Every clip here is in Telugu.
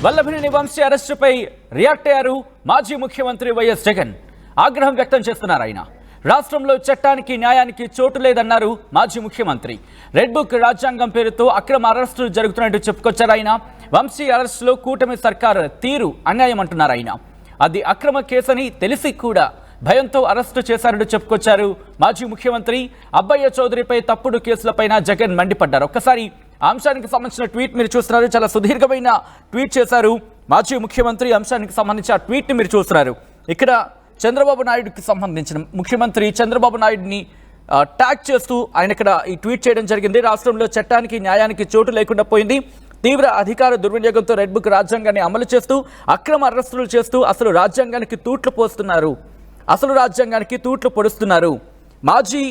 వల్లభనేని వంశీ అరెస్టుపై రియాక్ట్ అయ్యారు మాజీ ముఖ్యమంత్రి వైఎస్ జగన్. ఆగ్రహం వ్యక్తం చేస్తున్నారు ఆయన. రాష్ట్రంలో చట్టానికి న్యాయానికి చోటు లేదన్నారు మాజీ ముఖ్యమంత్రి. రెడ్ బుక్ రాజ్యాంగం పేరుతో అక్రమ అరెస్టులు జరుగుతున్నట్టు చెప్పుకొచ్చారు ఆయన. వంశీ అరెస్టులో కూటమి సర్కార్ తీరు అన్యాయం అంటున్నారు ఆయన. అది అక్రమ కేసని తెలిసి కూడా భయంతో అరెస్టు చేశారంటూ చెప్పుకొచ్చారు మాజీ ముఖ్యమంత్రి. అబ్బయ్య చౌదరిపై తప్పుడు కేసులపైన జగన్ మండిపడ్డారు. ఒక్కసారి అంశానికి సంబంధించిన ట్వీట్ మీరు చూస్తున్నారు. చాలా సుదీర్ఘమైన ట్వీట్ చేశారు మాజీ ముఖ్యమంత్రి. అంశానికి సంబంధించిన ట్వీట్ ని మీరు చూస్తున్నారు. ఇక్కడ చంద్రబాబు నాయుడుకి సంబంధించిన ముఖ్యమంత్రి చంద్రబాబు నాయుడిని ట్యాగ్ చేస్తూ ఆయన ఇక్కడ ఈ ట్వీట్ చేయడం జరిగింది. రాష్ట్రంలో చట్టానికి న్యాయానికి చోటు లేకుండా పోయింది. తీవ్ర అధికార దుర్వినియోగంతో రెడ్ బుక్ రాజ్యాంగాన్ని అమలు చేస్తూ అక్రమ అరెస్టులు చేస్తూ అసలు రాజ్యాంగానికి తూట్లు పొడుస్తున్నారు. మాజీ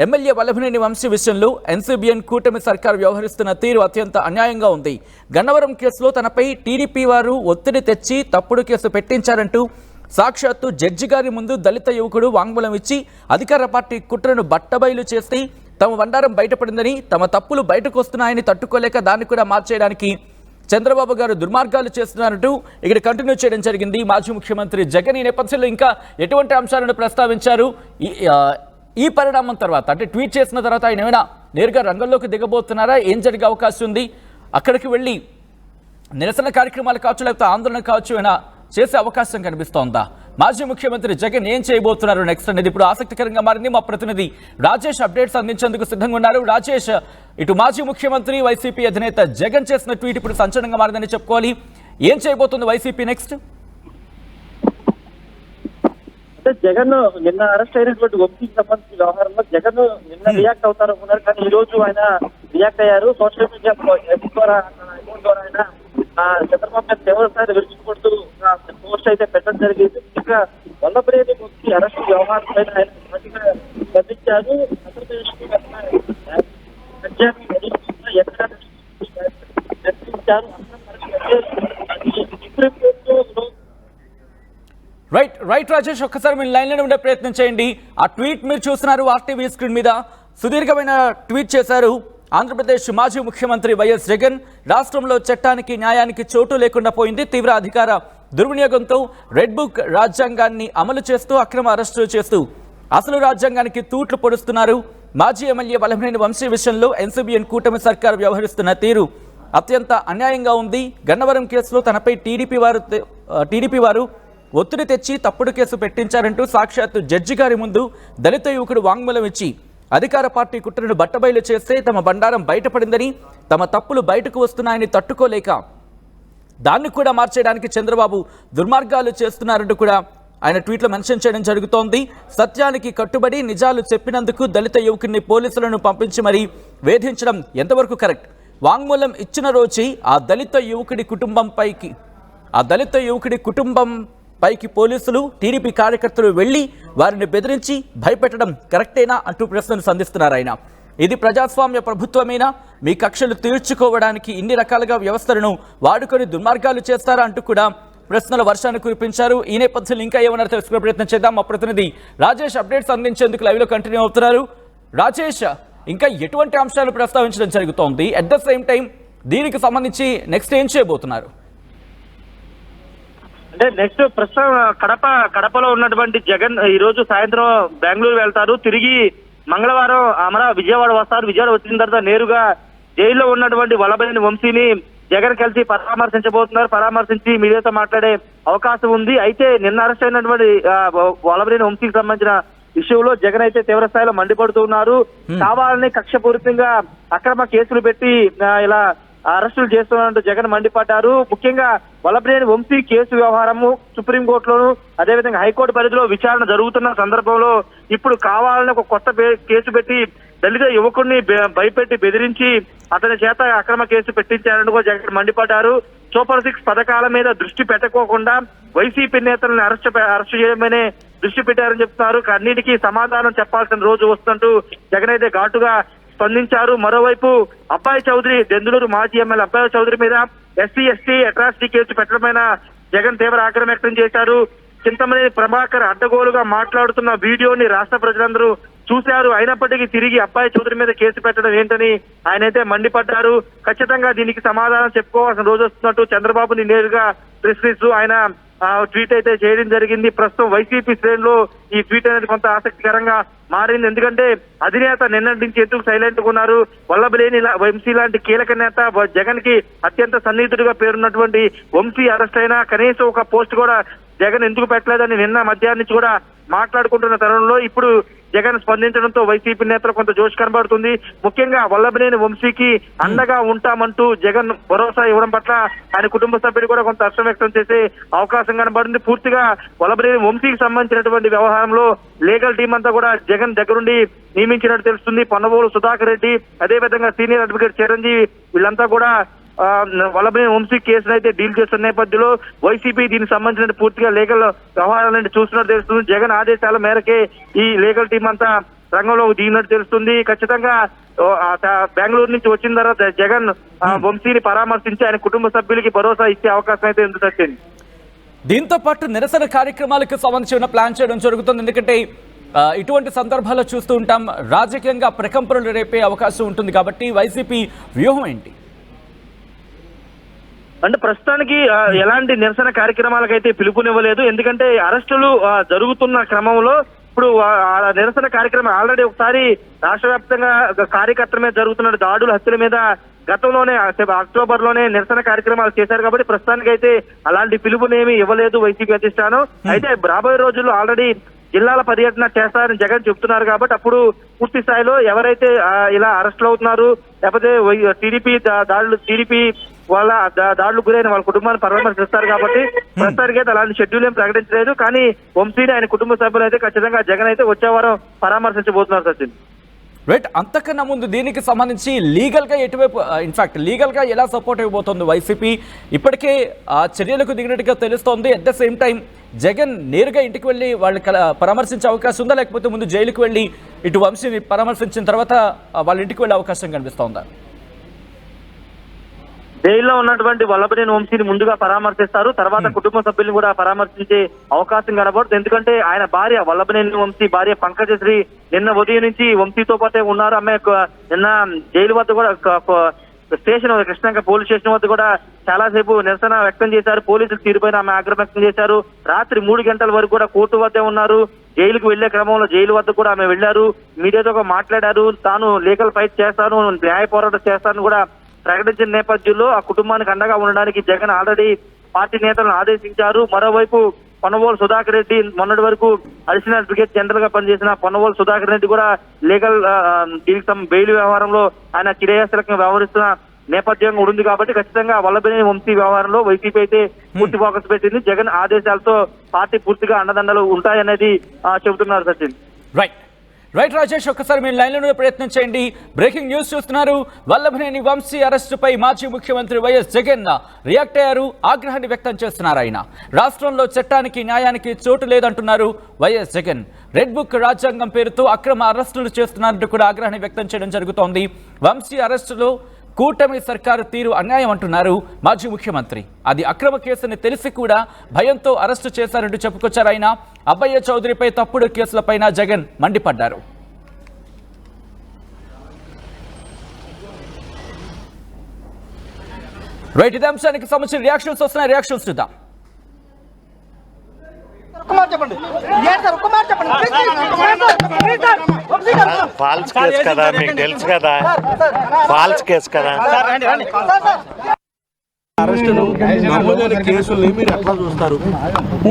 ఎమ్మెల్యే వల్లభనేని వంశీ విషయంలో ఎన్సీబీఎన్ కూటమి సర్కారు వ్యవహరిస్తున్న తీరు అత్యంత అన్యాయంగా ఉంది. గన్నవరం కేసులో తనపై టీడీపీ వారు ఒత్తిడి తెచ్చి తప్పుడు కేసు పెట్టించారంటూ సాక్షాత్తు జడ్జి గారి ముందు దళిత యువకుడు వాంగ్మూలం ఇచ్చి అధికార పార్టీ కుట్రను బట్టబయలు చేసి తమ బండారం బయటపడిందని, తమ తప్పులు బయటకు వస్తున్నాయని తట్టుకోలేక దాన్ని కూడా మార్చేయడానికి చంద్రబాబు గారు దుర్మార్గాలు చేస్తున్నారంటూ ఇక్కడ కంటిన్యూ చేయడం జరిగింది మాజీ ముఖ్యమంత్రి జగన్. ఈ నేపథ్యంలో ఇంకా ఎటువంటి అంశాలను ప్రస్తావించారు? ఈ పరిణామం తర్వాత అంటే ట్వీట్ చేసిన తర్వాత ఆయన ఏమైనా నేరుగా రంగంలోకి దిగబోతున్నారా? ఏం జరిగే అవకాశం ఉంది? అక్కడికి వెళ్ళి నిరసన కార్యక్రమాలు కావచ్చు, లేకపోతే ఆందోళన కావచ్చు ఏమైనా చేసే అవకాశం కనిపిస్తోందా? మాజీ ముఖ్యమంత్రి జగన్ ఏం చేయబోతున్నారు నెక్స్ట్ అనేది ఇప్పుడు ఆసక్తికరంగా మారింది. మా ప్రతినిధి రాజేష్ అప్డేట్స్ అందించేందుకు సిద్ధంగా ఉన్నారు. రాజేష్, ఇటు మాజీ ముఖ్యమంత్రి వైసీపీ అధినేత జగన్ చేసిన ట్వీట్ ఇప్పుడు సంచలనంగా మారిందని చెప్పుకోవాలి. ఏం చేయబోతుంది వైసీపీ నెక్స్ట్? అంటే జగన్ నిన్న అరెస్ట్ అయినటువంటి వంశీకి సంబంధించిన వ్యవహారంలో జగన్ నిన్న రియాక్ట్ అవుతారనుకున్నారు, కానీ ఈ రోజు ఆయన రియాక్ట్ అయ్యారు. సోషల్ మీడియా అకౌంట్ ద్వారా ఆయన చంద్రబాబు నాయుడు తీవ్రస్థాయిలో విరుచుకుపడుతూ పోస్ట్ అయితే పెట్టడం జరిగింది. ఇంకా వల్లభనేని వంశీ అరెస్ట్ వ్యవహారం పైన ఆయన గట్టిగా స్పందించారు. ఆంధ్రప్రదేశ్ రైట్ రాజేష్, ఒక్కసారి మీరు లైన్లో ఉండే ప్రయత్నం చేయండి. ఆ ట్వీట్ మీరు చూస్తున్నారు ఆర్టీవీ స్క్రీన్ మీద. సుదీర్ఘమైన ట్వీట్ చేశారు ఆంధ్రప్రదేశ్ మాజీ ముఖ్యమంత్రి వైఎస్ జగన్. రాష్ట్రంలో చట్టానికి న్యాయానికి చోటు లేకుండా పోయింది. తీవ్ర అధికార దుర్వినియోగంతో రెడ్ బుక్ రాజ్యాంగాన్ని అమలు చేస్తూ అక్రమ అరెస్టులు చేస్తూ అసలు రాజ్యాంగానికి తూట్లు పొడుస్తున్నారు. మాజీ ఎమ్మెల్యే వల్లభనేని వంశీ విషయంలో ఎన్సీబీఎన్ కూటమి సర్కారు వ్యవహరిస్తున్న తీరు అత్యంత అన్యాయంగా ఉంది. గన్నవరం కేసులో తనపై టీడీపీ వారు ఒత్తిడి తెచ్చి తప్పుడు కేసు పెట్టించారంటూ సాక్షాత్తు జడ్జి గారి ముందు దళిత యువకుడు వాంగ్మూలం ఇచ్చి అధికార పార్టీ కుట్రను బట్టబయలు చేస్తే తమ బండారం బయటపడిందని, తమ తప్పులు బయటకు వస్తున్నాయని తట్టుకోలేక దాన్ని కూడా మార్చేయడానికి చంద్రబాబు దుర్మార్గాలు చేస్తున్నారంటూ కూడా ఆయన ట్వీట్లో మెన్షన్ చేయడం జరుగుతోంది. సత్యానికి కట్టుబడి నిజాలు చెప్పినందుకు దళిత యువకుడిని పోలీసులను పంపించి మరీ వేధించడం ఎంతవరకు కరెక్ట్? వాంగ్మూలం ఇచ్చిన రోజు ఆ దళిత యువకుడి కుటుంబంపైకి పోలీసులు టీడీపీ కార్యకర్తలు వెళ్లి వారిని బెదిరించి భయపెట్టడం కరెక్టేనా అంటూ ప్రశ్నలు సంధిస్తున్నారు ఆయన. ఇది ప్రజాస్వామ్య ప్రభుత్వమేనా? మీ కక్షలు తీర్చుకోవడానికి ఇన్ని రకాలుగా వ్యవస్థలను వాడుకొని దుర్మార్గాలు చేస్తారా అంటూ కూడా ప్రశ్నల వర్షాన్ని కురిపించారు. ఈ నేపథ్యంలో ఇంకా ఏమన్నా తెలుసుకునే ప్రయత్నం చేద్దాం. మా ప్రతినిధి రాజేష్ అప్డేట్స్ అందించేందుకు లైవ్లో కంటిన్యూ అవుతున్నారు. రాజేష్, ఇంకా ఎటువంటి అంశాలు ప్రస్తావించడం జరుగుతోంది? అట్ ద సేమ్ టైం దీనికి సంబంధించి నెక్స్ట్ ఏం చేయబోతున్నారు? అంటే నెక్స్ట్ ప్రస్తుతం కడపలో ఉన్నటువంటి జగన్ ఈ రోజు సాయంత్రం బెంగళూరు వెళ్తారు. తిరిగి మంగళవారం విజయవాడ వస్తారు. విజయవాడ వచ్చిన తర్వాత నేరుగా జైల్లో ఉన్నటువంటి వల్లభనేని వంశీని జగన్ కలిసి పరామర్శించి మీడియాతో మాట్లాడే అవకాశం ఉంది. అయితే నిన్న అరెస్ట్ అయినటువంటి వల్లభనేని వంశీకి సంబంధించిన విషయంలో జగన్ అయితే తీవ్ర స్థాయిలో మండిపడుతున్నారు. కావాలని కక్షపూరితంగా అక్రమ కేసులు పెట్టి ఇలా అరెస్టులు చేస్తున్నట్టు జగన్ మండిపడ్డారు. ముఖ్యంగా వల్లభనేని వంశీ కేసు వ్యవహారము సుప్రీంకోర్టులోను అదేవిధంగా హైకోర్టు పరిధిలో విచారణ జరుగుతున్న సందర్భంలో ఇప్పుడు కావాలని ఒక కొత్త కేసు పెట్టి దళిత యువకుడిని భయపెట్టి బెదిరించి అతని చేత అక్రమ కేసు పెట్టించారని కూడా జగన్ మండిపడ్డారు. సూపర్ 6 పథకాల మీద దృష్టి పెట్టకోకుండా వైసీపీ నేతలను అరెస్ట్ చేయడమనే దృష్టి పెట్టారని చెప్తున్నారు. అన్నిటికీ సమాధానం చెప్పాల్సిన రోజు వస్తుంటూ జగన్ అయితే ఘాటుగా స్పందించారు. మరోవైపు అబ్బాయి చౌదరి, దెందులూరు మాజీ ఎమ్మెల్యే అబ్బాయి చౌదరి మీద ఎస్సీ అట్రాసిటీ కేసు పెట్టడమైన జగన్ తీవ్ర ఆగ్రహం వ్యక్తం చేశారు. చింతమనేని ప్రభాకర్ అడ్డగోలుగా మాట్లాడుతున్న వీడియోని రాష్ట్ర ప్రజలందరూ చూశారు. అయినప్పటికీ తిరిగి అబ్బాయి చౌదరి మీద కేసు పెట్టడం ఏంటని ఆయన అయితే మండిపడ్డారు. ఖచ్చితంగా దీనికి సమాధానం చెప్పుకోవాల్సిన రోజు వస్తున్నట్టు చంద్రబాబుని నేరుగా ప్రశ్నిస్తూ ఆయన ట్వీట్ అయితే చేయడం జరిగింది. ప్రస్తుతం వైసీపీ శ్రేణిలో ఈ ట్వీట్ అనేది కొంత ఆసక్తికరంగా మారింది. ఎందుకంటే అధినేత నిన్నటి నుంచి ఎందుకు సైలెంట్ గా ఉన్నారు? వల్లభనేని వంశీ లాంటి కీలక నేత, జగన్ కి అత్యంత సన్నిహితుడిగా పేరున్నటువంటి వంశీ అరెస్ట్ అయినా కనీసం ఒక పోస్ట్ కూడా జగన్ ఎందుకు పెట్టలేదని నిన్న మధ్యాహ్నం నుంచి కూడా మాట్లాడుకుంటున్న తరుణంలో ఇప్పుడు జగన్ స్పందించడంతో వైసీపీ నేతలు కొంత జోష్ కనబడుతుంది. ముఖ్యంగా వల్లభనేని వంశీకి అండగా ఉంటామంటూ జగన్ భరోసా ఇవ్వడం పట్ల ఆయన కుటుంబ సభ్యులు కూడా కొంత హర్షం వ్యక్తం చేసే అవకాశం కనబడింది. పూర్తిగా వల్లభనేని వంశీకి సంబంధించినటువంటి వ్యవహారంలో లీగల్ టీం అంతా కూడా జగన్ దగ్గరుండి నియమించినట్టు తెలుస్తుంది. పొన్నవోలు సుధాకర్ రెడ్డి, అదేవిధంగా సీనియర్ అడ్వకేట్ చిరంజీవి వీళ్ళంతా కూడా వల్లభనేని వంశీ కేసును అయితే డీల్ చేస్తున్న నేపథ్యంలో వైసీపీ దీనికి సంబంధించిన పూర్తిగా లీగల్ వ్యవహారాలను చూస్తున్నట్టు తెలుస్తుంది. జగన్ ఆదేశాల మేరకే ఈ లీగల్ టీం అంతా రంగంలో దిగినట్టు తెలుస్తుంది. ఖచ్చితంగా బెంగళూరు నుంచి వచ్చిన తర్వాత జగన్ వంశీని పరామర్శించి ఆయన కుటుంబ సభ్యులకి భరోసా ఇచ్చే అవకాశం అయితే ఎందుకు వచ్చింది. దీంతో పాటు నిరసన కార్యక్రమాలకు సంబంధించిన ప్లాన్ చేయడం జరుగుతుంది. ఎందుకంటే ఇటువంటి సందర్భాల్లో చూస్తూ ఉంటాం, రాజకీయంగా ప్రకంపనలు రేపే అవకాశం ఉంటుంది. కాబట్టి వైసీపీ వ్యూహం ఏంటి? అంటే ప్రస్తుతానికి ఎలాంటి నిరసన కార్యక్రమాలకైతే పిలుపునివ్వలేదు. ఎందుకంటే అరెస్టులు జరుగుతున్న క్రమంలో ఇప్పుడు నిరసన కార్యక్రమం ఆల్రెడీ ఒకసారి రాష్ట్ర వ్యాప్తంగా కార్యకర్తల మీద జరుగుతున్న దాడుల హత్యల మీద గతంలోనే అక్టోబర్ లోనే నిరసన కార్యక్రమాలు చేశారు. కాబట్టి ప్రస్తుతానికి అయితే అలాంటి పిలుపునేమి ఇవ్వలేదు వైసీపీ అధిష్టానం. అయితే రాబోయే రోజుల్లో ఆల్రెడీ జిల్లాల పర్యటన చేస్తారని జగన్ చెప్తున్నారు. కాబట్టి అప్పుడు పూర్తి స్థాయిలో ఎవరైతే ఇలా అరెస్టులు అవుతున్నారు, లేకపోతే టీడీపీ వాళ్ళ దాడులకు గురైన వాళ్ళ కుటుంబాన్ని పరామర్శిస్తారు. కాబట్టి ప్రస్తుతానికి అయితే అలాంటి షెడ్యూల్ ఏం ప్రకటించలేదు. కానీ వంశీని ఆయన కుటుంబ సభ్యులు అయితే ఖచ్చితంగా జగన్ అయితే వచ్చే వారం పరామర్శించబోతున్నారు. సచిన్ రైట్, అంతకన్నా ముందు దీనికి సంబంధించి లీగల్గా ఎటువైపు, ఇన్ఫాక్ట్ లీగల్గా ఎలా సపోర్ట్ ఇవ్వబోతోంది వైసీపీ? ఇప్పటికే ఆ చర్యలకు దిగినట్టుగా తెలుస్తోంది. At the same time Jagan నేరుగా ఇంటికి వెళ్ళి వాళ్ళని పరామర్శించే అవకాశం ఉందా, లేకపోతే ముందు జైలుకు వెళ్ళి ఇటు వంశీని పరామర్శించిన తర్వాత వాళ్ళ ఇంటికి వెళ్ళే అవకాశం కనిపిస్తోందా? జైల్లో ఉన్నటువంటి వల్లభనేని వంశీని ముందుగా పరామర్శిస్తారు. తర్వాత కుటుంబ సభ్యులను కూడా పరామర్శించే అవకాశం కనబడుతుంది. ఎందుకంటే ఆయన భార్య వల్లభనేని వంశీ భార్య పంకజశ్రీ నిన్న ఉదయం నుంచి వంశీతో పాటే ఉన్నారు. ఆమె నిన్న జైలు వద్ద కూడా స్టేషన్ కృష్ణంక పోలీస్ స్టేషన్ వద్ద కూడా చాలా సేపు నిరసన వ్యక్తం చేశారు. పోలీసులు తీరుపైన ఆమె ఆగ్రహం వ్యక్తం చేశారు. రాత్రి 3 గంటల వరకు కూడా కోర్టు వద్దే ఉన్నారు. జైలుకు వెళ్లే క్రమంలో జైలు వద్ద కూడా ఆమె వెళ్లారు. మీడియాతో మాట్లాడారు. తాను లీగల్ ఫైట్ చేస్తాను, న్యాయ పోరాటం చేస్తాను కూడా ప్రకటించిన నేపథ్యంలో ఆ కుటుంబానికి అండగా ఉండడానికి జగన్ ఆల్రెడీ పార్టీ నేతలను ఆదేశించారు. మరోవైపు పొన్నవోలు సుధాకర్ రెడ్డి మొన్నటి వరకు అడిషనల్ అడ్వకేట్ జనరల్ గా పనిచేసిన పొన్నవోలు సుధాకర్ రెడ్డి కూడా లీగల్ బెయిల్ వ్యవహారంలో ఆయన క్రియాశీలకంగా వ్యవహరిస్తున్న నేపథ్యం ఉంది. కాబట్టి ఖచ్చితంగా వల్లభనేని వంశీ వ్యవహారంలో వైసీపీ అయితే పూర్తి ఫోకస్ పెట్టింది. జగన్ ఆదేశాలతో పార్టీ పూర్తిగా అండదండలు ఉంటాయనేది చెబుతున్నారు. సచిన్ రైట్ రాజేష్, ఒక్కసారి మీరు లైన్లో ప్రయత్నం చేయండి. బ్రేకింగ్ న్యూస్ చూస్తున్నారు. వల్లభనేని వంశీ అరెస్టుపై మాజీ ముఖ్యమంత్రి వైఎస్ జగన్ రియాక్ట్ అయ్యారు. ఆగ్రహాన్ని వ్యక్తం చేస్తున్నారు. ఆయన రాష్ట్రంలో చట్టానికి న్యాయానికి చోటు లేదంటున్నారు వైఎస్ జగన్. రెడ్ బుక్ రాజ్యాంగం పేరుతో అక్రమ అరెస్టులు చేస్తున్నారంటూ కూడా ఆగ్రహాన్ని వ్యక్తం చేయడం జరుగుతోంది. వంశీ అరెస్టులో కూటమి సర్కారు తీరు అన్యాయం అంటున్నారు మాజీ ముఖ్యమంత్రి. అది అక్రమ కేసుని తెలిసి కూడా భయంతో అరెస్టు చేశారంటూ చెప్పుకొచ్చారు ఆయన. అబ్బయ్య చౌదరిపై తప్పుడు కేసులపైన జగన్ మండిపడ్డారు. రైట్, ఇదే అంశానికి సంబంధించిన రియాక్షన్స్ వస్తున్నాయి. రియాక్షన్స్ చూద్దాం. ఫాల్స్ కేసు కదా, మీకు తెలుసు కదా, ఫాల్స్ కేసు కదా.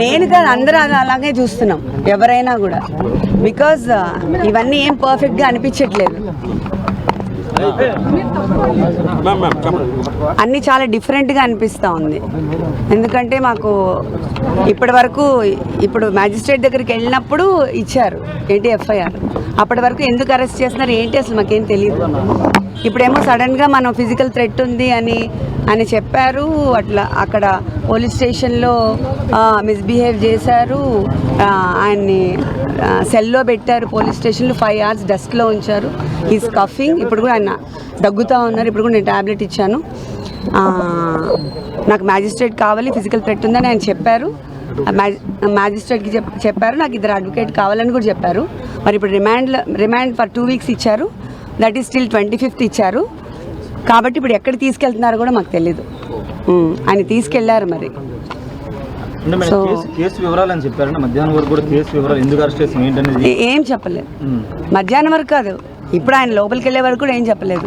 నేను కాదు, అందరూ అలాగే చూస్తున్నాం, ఎవరైనా కూడా. బికాజ్ ఇవన్నీ ఏం పర్ఫెక్ట్గా అనిపించట్లేదు. అన్నీ చాలా డిఫరెంట్గా అనిపిస్తూ ఉంది. ఎందుకంటే మాకు ఇప్పటి వరకు ఇప్పుడు మ్యాజిస్ట్రేట్ దగ్గరికి వెళ్ళినప్పుడు ఇచ్చారు ఏంటి ఎఫ్ఐఆర్. అప్పటి వరకు ఎందుకు అరెస్ట్ చేస్తున్నారు ఏంటి అసలు మాకేం తెలియదు. ఇప్పుడేమో సడన్గా మనం ఫిజికల్ థ్రెట్ ఉంది అని చెప్పారు. అట్లా అక్కడ పోలీస్ స్టేషన్లో మిస్బిహేవ్ చేశారు. ఆయన్ని సెల్లో పెట్టారు. పోలీస్ స్టేషన్లో 5 hours డస్ట్లో ఉంచారు. Is cuffing. ఇప్పుడు కూడా ఆయన దగ్గుతూ ఉన్నారు. ఇప్పుడు కూడా నేను ట్యాబ్లెట్ ఇచ్చాను. నాకు మ్యాజిస్ట్రేట్ కావాలి, ఫిజికల్ థ్రెట్ ఉందని ఆయన చెప్పారు. మ్యాజిస్ట్రేట్కి చెప్పారు. నాకు 2 అడ్వకేట్ కావాలని కూడా చెప్పారు. మరి ఇప్పుడు రిమాండ్ ఫర్ 2 weeks ఇచ్చారు, దట్ ఈస్ స్టిల్ 25th ఇచ్చారు. కాబట్టి ఇప్పుడు ఎక్కడ తీసుకెళ్తున్నారో కూడా మాకు తెలీదు. ఆయన తీసుకెళ్లారు మరి. అంటే మేడం కేసు వివరాలు అని చెప్పారంటే మధ్యాహ్నం వరకు కూడా కేసు వివరాలు ఎందుకు అరెస్ట్ చేసాం ఏంటనేది ఏం చెప్పలేదు. మధ్యాహ్నం వరకు కాదు, ఇప్పుడు ఆయన లోపలికి వెళ్ళే వరకు కూడా ఏం చెప్పలేదు.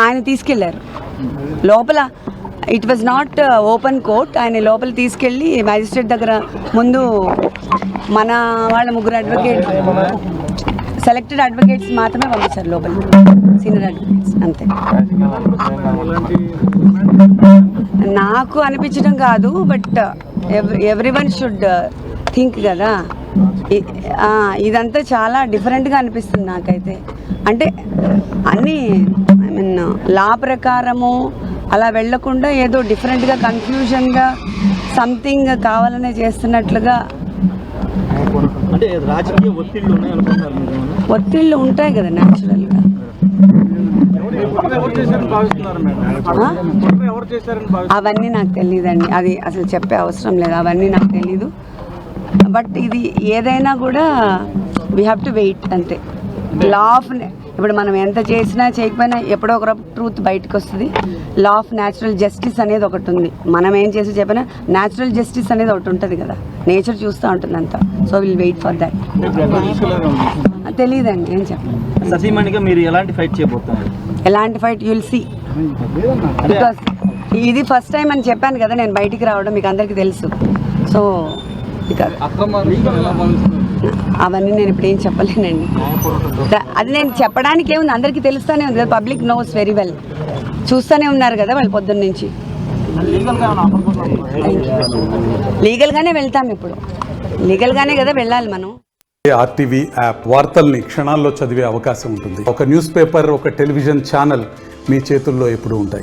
ఆయన తీసుకెళ్లారు లోపల. It was not open court. ఆయన లోపల తీసుకెళ్ళి మ్యాజిస్ట్రేట్ దగ్గర ముందు మన వాళ్ళ 3 అడ్వకేట్ సెలెక్టెడ్ అడ్వకేట్స్ మాత్రమే పంపించారు లోపలికి, సీనియర్ అడ్వకేట్స్ అంతే. నాకు అనిపించడం కాదు, బట్ ఎవ్రీవన్ షుడ్ థింక్ కదా. ఇదంతా చాలా డిఫరెంట్గా అనిపిస్తుంది నాకైతే. అంటే అన్నీ ఐ మీన్ లా ప్రకారము అలా వెళ్లకుండా ఏదో డిఫరెంట్గా కన్ఫ్యూజన్గా సంథింగ్ కావాలనే చేస్తున్నట్లుగా. అంటే రాజకీయ ఒత్తిళ్లు ఉన్నాయి అనుకుంటున్నారు మీరు? ఒత్తిళ్ళు ఉంటాయి కదా న్యాచురల్గా. అవన్నీ నాకు తెలియదండి, అది అసలు చెప్పే అవసరం లేదు, అవన్నీ నాకు తెలీదు. బట్ ఇది ఏదైనా కూడా వీ హ్యావ్ టు వెయిట్ అంతే. లా ఆఫ్ ఇప్పుడు మనం ఎంత చేసినా చేయకపోయినా ఎప్పుడో ఒక ట్రూత్ బయటకు వస్తుంది. లా ఆఫ్ న్యాచురల్ జస్టిస్ అనేది ఒకటి ఉంది. మనం ఏం చేసి చెప్పినా న్యాచురల్ జస్టిస్ అనేది ఒకటి ఉంటుంది కదా, నేచర్ చూస్తూ ఉంటుంది అంతా. So will wait for that. తెలియదండి, ఏం చెప్పండి. సతీమణిగా మీరు ఎలాంటి ఫైట్ చేయబోతున్నారు? ఎలాంటి ఫైట్ యుల్ సీ. బికాస్ ఇది ఫస్ట్ టైం అని చెప్పాను కదా నేను బయటికి రావడం, మీకు అందరికీ తెలుసు. సో ఇక అవన్నీ నేను ఇప్పుడు ఏం చెప్పలేనండి. అది నేను చెప్పడానికి ఏముంది, అందరికీ తెలుస్తూనే ఉంది కదా, పబ్లిక్ నోస్ వెరీ వెల్. చూస్తూనే ఉన్నారు కదా వాళ్ళు పొద్దున్న నుంచి. లీగల్గానే వెళ్తాం, ఇప్పుడు లీగల్గానే కదా వెళ్ళాలి మనం. ఆర్టీవీ యాప్ వార్తల్ని క్షణాల్లో చదివే అవకాశం ఉంటుంది. ఒక న్యూస్ పేపర్, ఒక టెలివిజన్ ఛానల్ మీ చేతుల్లో ఎప్పుడూ ఉంటాయి.